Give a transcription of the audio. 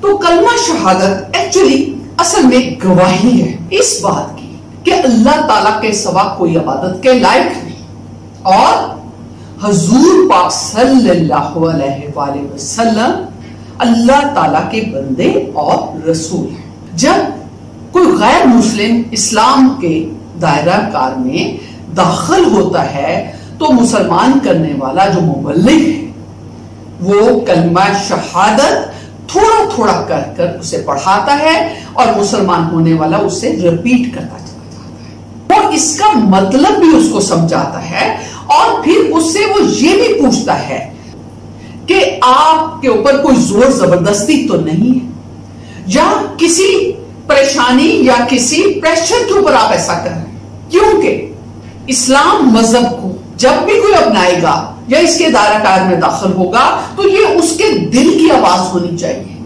تو کلمہ شہادت ایکچولی اصل میں گواہی ہے اس بات کی کہ اللہ تعالیٰ کے سوا کوئی عبادت کے لائق نہیں، اور حضور پاک صلی اللہ علیہ وآلہ وسلم اللہ تعالیٰ کے بندے اور رسول ہیں۔ جب کوئی غیر مسلم اسلام کے دائرہ کار میں داخل ہوتا ہے تو مسلمان کرنے والا جو مبلغ ہے وہ کلمہ شہادت تھوڑا تھوڑا کر کر اسے پڑھاتا ہے، اور مسلمان ہونے والا اسے ریپیٹ کرتا چلا جاتا ہے، اور اس کا مطلب بھی اس کو سمجھاتا ہے، اور پھر اس سے وہ یہ بھی پوچھتا ہے کہ آپ کے اوپر کوئی زور زبردستی تو نہیں ہے، یا کسی پریشانی یا کسی پریشر کے اوپر آپ ایسا کر رہے ہیں، کیونکہ اسلام مذہب کو جب بھی کوئی اپنائے گا یا اس کے دائرہ کار میں داخل ہوگا تو یہ اس کے دل کی آواز ہونی چاہیے،